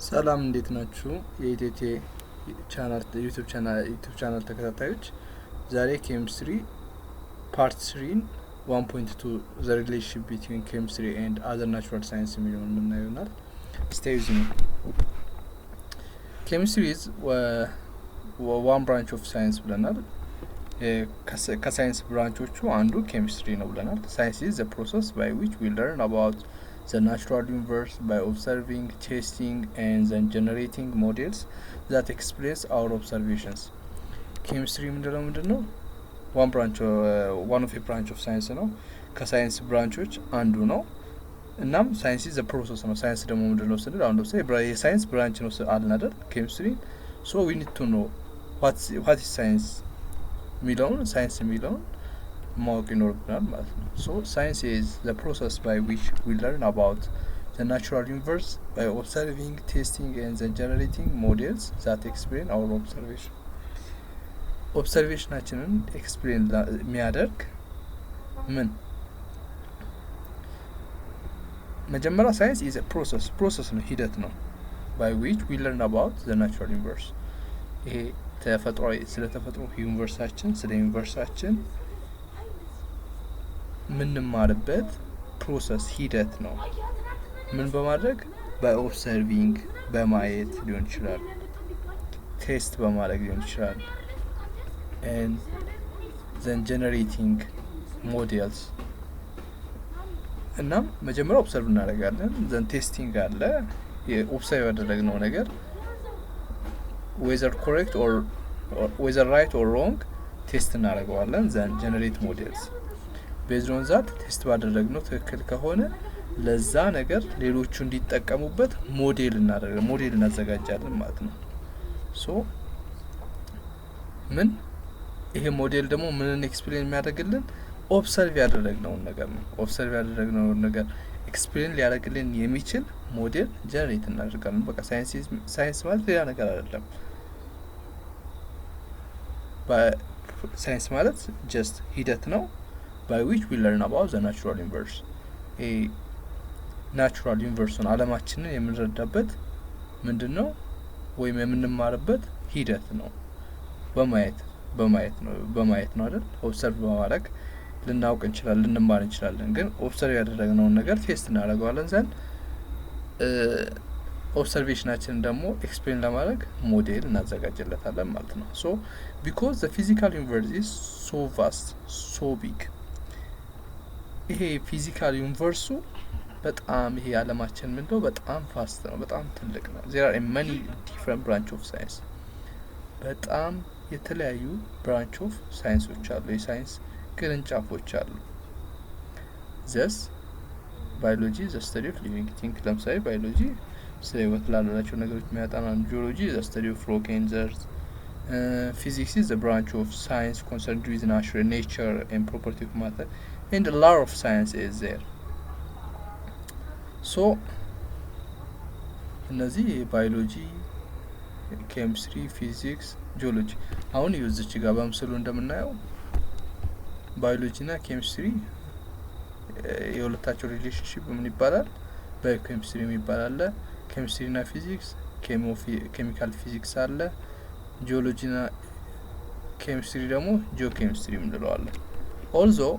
ሰላም እንዴት ናችሁ? የኢቴቴ ቻናል ዩቲዩብ ቻናል ተከታታዮች ዛሬ ኬሚስትሪ ፓርት 3 1.2 the relationship between chemistry and other natural science የሚለውን የምናየው ይሆናል። Stay with me. Chemistry is one branch of science ብለናል። ከሳይንስ ብራንቾቹ አንዱ ኬሚስትሪ ነው ብለናል። Science is the process by which we learn about the natural universe by observing, testing, and then generating models that express our observations. Chemistry ምንድነው? one of a branch of science ነው። ከሳይንስ ብራንቾች አንዱ ነው። እናም ሳይንስ is the process ነው። ሳይንስ ደግሞ ምንድነው ስንል አሁን ለምሳሌ የሳይንስ ብራንች ነው አልን አይደል? ኬሚስትሪ so we need to know what is science የሚለውን ሳይንስ የሚለውን ማወቅ ይኖርብናል ማለት ነው። So science is the process by which we learn about the natural universe by observing, testing, and then generating models that explain our observation. ኦብሰርቬሽናችንን ኤክስፕሌን የሚያደርግ ምን መጀመሪያ ሳይንስ is a process ነው፣ ሂደት ነው by which we learn about the natural universe። ይሄ ስለ ተፈጥሮ ዩኒቨርሳችን ስለ ዩኒቨርሳችን ምንማርበት ፕሮሰስ ሂደት ነው። ምን በማድረግ በኦብሰርቪንግ በማየት ሊሆን ይችላል፣ ቴስት በማድረግ ሊሆን ይችላል፣ and then generating models። እናም መጀመሪያ ኦብሰርቭ እናደርጋለን፣ then ቴስቲንግ አለ። የኦብሰርቭ ያደረግነው ነገር whether correct or whether right or wrong ቴስት እናደርገዋለን፣ then generate models based on that ቴስት ባደረግነው ትክክል ከሆነ ለዛ ነገር ሌሎቹ እንዲጠቀሙበት ሞዴል እናዘጋጃለን ማለት ነው። ሶ ምን ይሄ ሞዴል ደግሞ ምንን ኤክስፕሌን የሚያደርግልን ኦብሰርቭ ያደረግነውን ነገር ነው። ኦብሰርቭ ያደረግነውን ነገር ኤክስፕሌን ሊያደርግልን የሚችል ሞዴል ጀነሬት እናደርጋለን። በቃ ሳይንስ ማለት ሌላ ነገር አይደለም። ሳይንስ ማለት ጀስት ሂደት ነው by which we learn about the natural universe። ናቹራል ዩኒቨርሱን አለማችንን የምንረዳበት ምንድነው ወይም የምንማርበት ሂደት ነው። በማየት ነው አይደል? ኦብሰርቭ በማድረግ ልናውቅ እንችላለን፣ ልንማር እንችላለን። ግን ኦብሰርቭ ያደረግነውን ነገር ቴስት እናደርገዋለን። ዘንድ ኦብሰርቬሽናችንን ደግሞ ኤክስፕሌን ለማድረግ ሞዴል እናዘጋጅለታለን ማለት ነው። ሶ because the physical universe is so vast, so big። ይሄ ፊዚካል ዩኒቨርሱ በጣም ይሄ ዓለማችን ምንድነው በጣም ፋስት ነው፣ በጣም ትልቅ ነው። there are many different branch of science። በጣም የተለያዩ ብራንች ኦፍ ሳይንሶች አሉ፣ የሳይንስ ቅርንጫፎች አሉ። thus biology is the study of living things። ለምሳሌ ባዮሎጂ ስለ ህይወት ላላቸው ነገሮች የሚያጠና ነው። ጂኦሎጂ is the study of rock and earth። physics is the branch of science concerned with nature and property of matter, and a lot of science is there። so እነዚህ ባዮሎጂ፣ ኬሚስትሪ፣ ፊዚክስ፣ ጂኦሎጂ። አሁን ይወዝች ጋር በምስሉ እንደምናየው ባዮሎጂ እና ኬሚስትሪ የሁለታቸው ሪሌሽንሺፕ ምን ይባላል? ባዮኬሚስትሪ የሚባል አለ። ኬሚስትሪ እና ፊዚክስ ኬሚካል ፊዚክስ አለ። ጂኦሎጂ እና ኬሚስትሪ ደግሞ ጂኦኬሚስትሪ እንለዋለን። although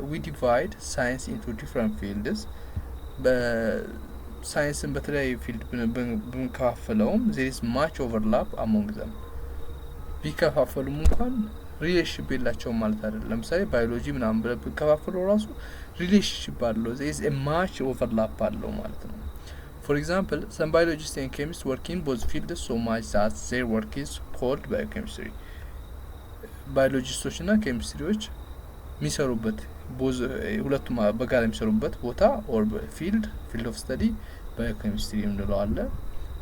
we divide science into different fields። በሳይንስን በተለያዩ ፊልድ ብንከፋፍለውም there is much overlap among them። ቢከፋፈሉም እንኳን ሪሌሽንሺፕ የላቸውም ማለት አይደለም። ለምሳሌ ባዮሎጂ ምናምን ብለን ብንከፋፍለው ራሱ ሪሌሽንሺፕ አለው፣ there is a much overlap አለው ማለት ነው። for example some biologists and chemists work in both fields so much that their work is called biochemistry። ባዮሎጂስቶች እና ኬሚስትሪዎች የሚሰሩበት ሁለቱም በጋራ የሚሰሩበት ቦታ or field of study biochemistry እንለዋለን።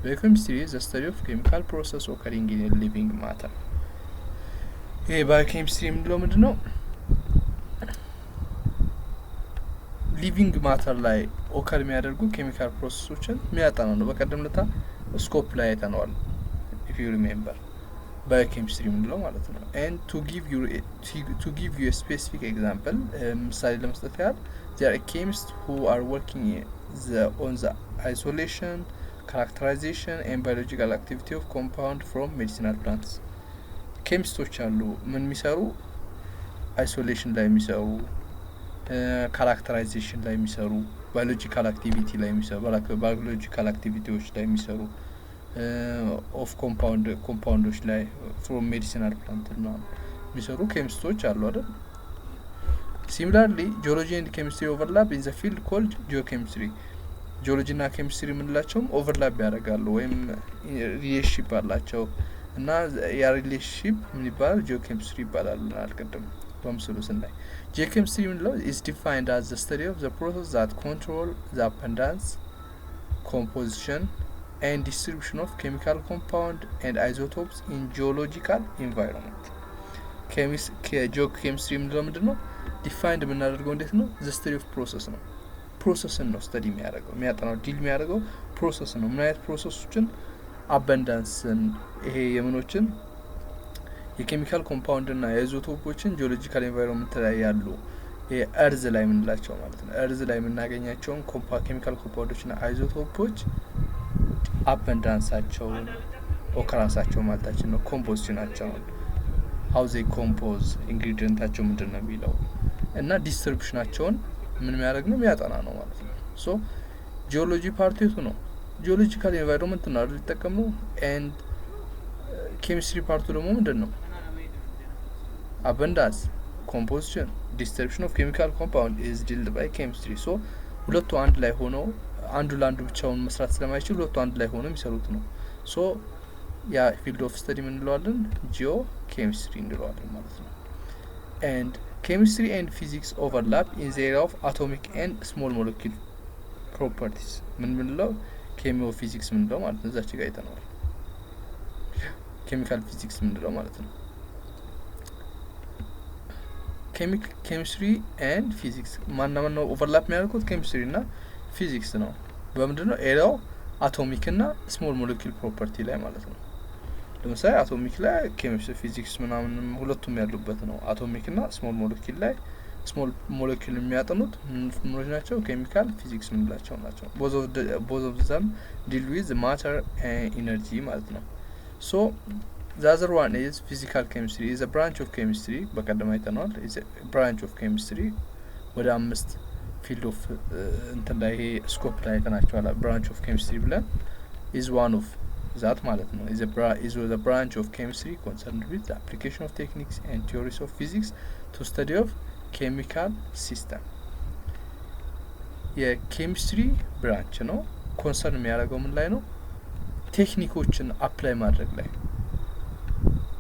biochemistry is the study of chemical process occurring in a living matter። ይሄ ባዮኬሚስትሪ የምንለው ምንድነው? ሊቪንግ ማተር ላይ ኦከር የሚያደርጉ ኬሚካል ፕሮሰሶችን የሚያጠና ነው። በቀደም ለታ ስኮፕ ላይ አይተነዋል if you remember ባዮኬሚስትሪ የምንለው ማለት ነው። and to give you a specific example ምሳሌ ለመስጠት ያህል there are chemists who are working on the isolation characterization and biological activity of compound from medicinal plants ኬሚስቶች አሉ ምን የሚሰሩ isolation ላይ የሚሰሩ characterization ላይ የሚሰሩ biological activity ላይ የሚሰሩ biological activities ላይ የሚሰሩ of compounds ላይ from medicinal plant ነው የሚሰሩ ኬሚስቶች አሉ አይደል Similarly, geology and chemistry overlap in the field called geochemistry. Geology እና chemistry የምንላቸውም overlap ያደርጋሉ ወይም relationship አላቸው እና ያ relationship ምን ይባላል geochemistry ይባላል አልቀደም በምስሉ ስናይ geochemistry የምንለው is defined as the study of the process that control the abundance, composition and distribution of chemical compound and isotopes in geological environment. geochemistry የምንለው ምንድነው ዲፋይንድ የምናደርገው እንዴት ነው the study of process ነው ፕሮሰስን ነው ስተዲ የሚያጠናው ዲል የሚያደርገው ፕሮሰስ ነው ምን አይነት ፕሮሰሶችን አባንዳንስን ይሄ የምኖችን የኬሚካል ኮምፓውንድ እና የአይዞቶፖችን ጂኦሎጂካል ኤንቫይሮንመንት ላይ ያሉ የእርዝ ላይ የምንላቸው ማለት ነው እርዝ ላይ የምናገኛቸውን ኬሚካል ኮምፓውንዶች እና አይዞቶፖች አባንዳንሳቸው ኦከራንሳቸው ማለታችን ነው ኮምፖዚሽናቸው how they compose ኢንግሪዲየንታቸው ምንድነው የሚለው እና ዲስትሪቢዩሽናቸውን ምን የሚያደርግ ነው የሚያጠና ነው ማለት ነው ሶ ጂኦሎጂ ፓርቲቱ ነው ጂኦሎጂካል ኤንቫይሮንመንት ነው አይደል ተጠቀመው and ኬሚስትሪ ፓርቱ ደግሞ ምንድነው abundance composition distribution of chemical compound is dealt by chemistry so ሁለቱ አንድ ላይ ሆነው አንዱ ለአንዱ ብቻውን መስራት ስለማይችል ሁለቱ አንድ ላይ ሆነው የሚሰሩት ነው ሶ ያ field of study ምን እንለዋለን geochemistry እንለዋለን ማለት ነው and chemistry and physics overlap in the area of atomic and small molecule properties ምን ምንለው ኬሚዮፊዚክስ ምንለው ማለት ነው እዛች ጋር አይተናል ኬሚካል ፊዚክስ ምንለው ማለት ነው chemistry and physics ማናመነው overlap የሚያደርጉት chemistry እና physics ነው በምንድነው ኤሪያው አቶሚክ እና ስሞል ሞለኪል ፕሮፐርቲ ላይ ማለት ነው ለምሳሌ አቶሚክ ላይ ኬሚስትሪ ፊዚክስ ምናምን ሁለቱም ያሉበት ነው አቶሚክ እና ስሞል ሞለኪል ላይ ስሞል ሞለኪል የሚያጠኑት ምኖች ናቸው ኬሚካል ፊዚክስ ምንላቸው ናቸው both of them deal with matter and energy ማለት ነው so the other one is physical chemistry is a branch of chemistry በቀደም አይተናል is a branch of chemistry ወደ አምስት field of እንትን ላይ ይሄ ስኮፕ ላይ አይተናቸዋል branch of chemistry ብለን is one of that ማለት ነው is a branch of chemistry concerned with the application of techniques and theories of physics to study of chemical system የኬሚስትሪ ብራንች ነው ኮንሰርን የሚያደርገው ምን ላይ ነው ቴክኒኮችን አፕላይ ማድረግ ላይ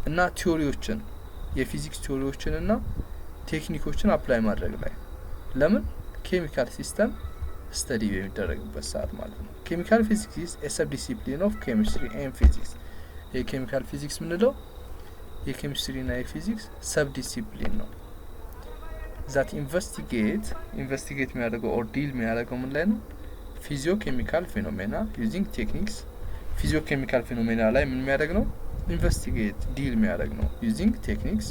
እና ቲዮሪዎችን የፊዚክስ ቲዮሪዎችን እና ቴክኒኮችን አፕላይ ማድረግ ላይ ለምን ኬሚካል ሲስተም ስተዲ የሚደረግበት ሰዓት ማለት ነው ኬሚካል ፊዚክስ is a subdiscipline of chemistry and physics የኬሚካል ፊዚክስ ምንለው የኬሚስትሪ እና የፊዚክስ ሰብዲሲፕሊን ነው that investigate የሚያደርገው or deal የሚያደርገው ምን ላይ ነው physiochemical phenomena using techniques physiochemical phenomena ላይ ምን የሚያደርግ ነው investigate deal የሚያደርግ ነው using techniques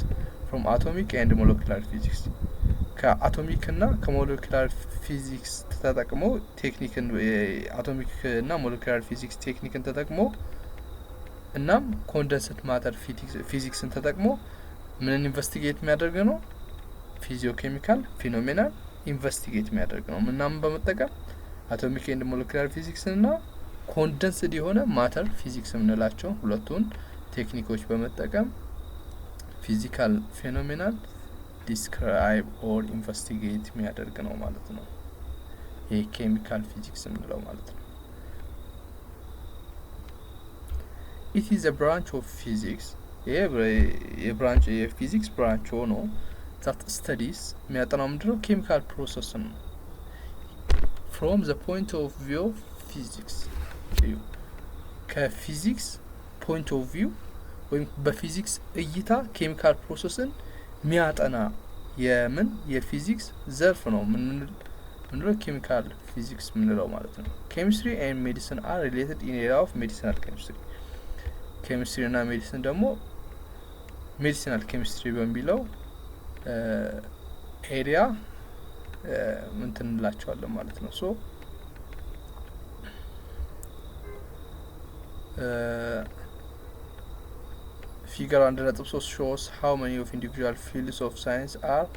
from atomic and molecular physics ከአቶሚክ እና ከሞለኪላር ፊዚክስ ተጠቅመው ቴክኒክን አቶሚክ እና ሞለኪላር ፊዚክስ ቴክኒክን ተጠቅመው እናም ኮንደንስድ ማተር ፊዚክስን ተጠቅመው ምን ኢንቨስቲጌት የሚያደርግ ነው ፊዚዮኬሚካል ፊኖሜና ኢንቨስቲጌት የሚያደርግ ነው ምናምን በመጠቀም አቶሚክ ኤንድ ሞለኪላር ፊዚክስ እና ኮንደንስድ የሆነ ማተር ፊዚክስ ምንላቸው ሁለቱን ቴክኒኮች በመጠቀም ፊዚካል ፊኖሜናል describe or investigate የሚያደርግ ነው ማለት ነው ይሄ ኬሚካል ፊዚክስ ምንለው ማለት ነው it is a branch of physics branch physics branch ሆኖ that studies የሚያጠናው ምንድነው ኬሚካል ፕሮሰስን from the point of view of physics ከፊዚክስ point of view ወይም በፊዚክስ እይታ ኬሚካል ፕሮሰስን ሚያጠና የምን የፊዚክስ ዘርፍ ነው ምንድነው ኬሚካል ፊዚክስ ምንለው ማለት ነው ኬሚስትሪ and medicine are related in area of medicinal chemistry ኬሚስትሪ እና ሜዲሲን ደግሞ ሜዲሲናል ኬሚስትሪ በሚለው ኤሪያ እንትን እንላቸዋለን ማለት ነው ሶ ፊገር 1.3 shows how many of individual fields of science are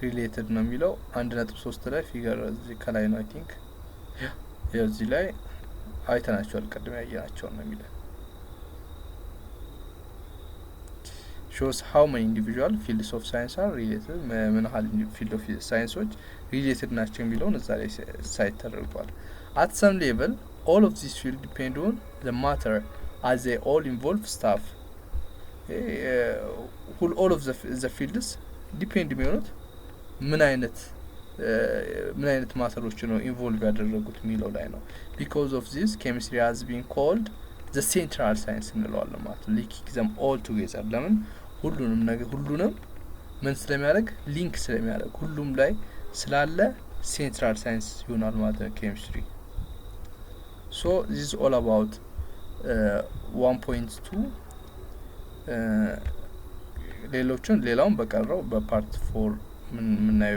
related ነው የሚለው 1.3 ላይ ፊገር እዚህ ከላይ ነው አይ ቲንክ እዚህ ላይ አይተናቸዋል ቀድም ያያናቸው ነው የሚለው shows how many individual fields of science are related ምን ያህል field of scienceዎች related ናቸው የሚለውን እዛ ላይ ሳይት ተደርጓል at some level all of these fields depend on the matter as they all involve stuff all of the fields depend የሚሆኑት ምን አይነት ማተሮች ነው ኢንቮልቭ ያደረጉት የሚለው ላይ ነው because of this chemistry has been called the central science እንለዋለን ማለት ነው linking them all together ለምን ሁሉንም ምን ስለሚያደርግ ሊንክ ስለሚያደርግ ሁሉም ላይ ስላለ central science ይሆናል ማለት ነው chemistry so this is all about 1.2 ሌላውን በቀረው በፓርት 4 ምን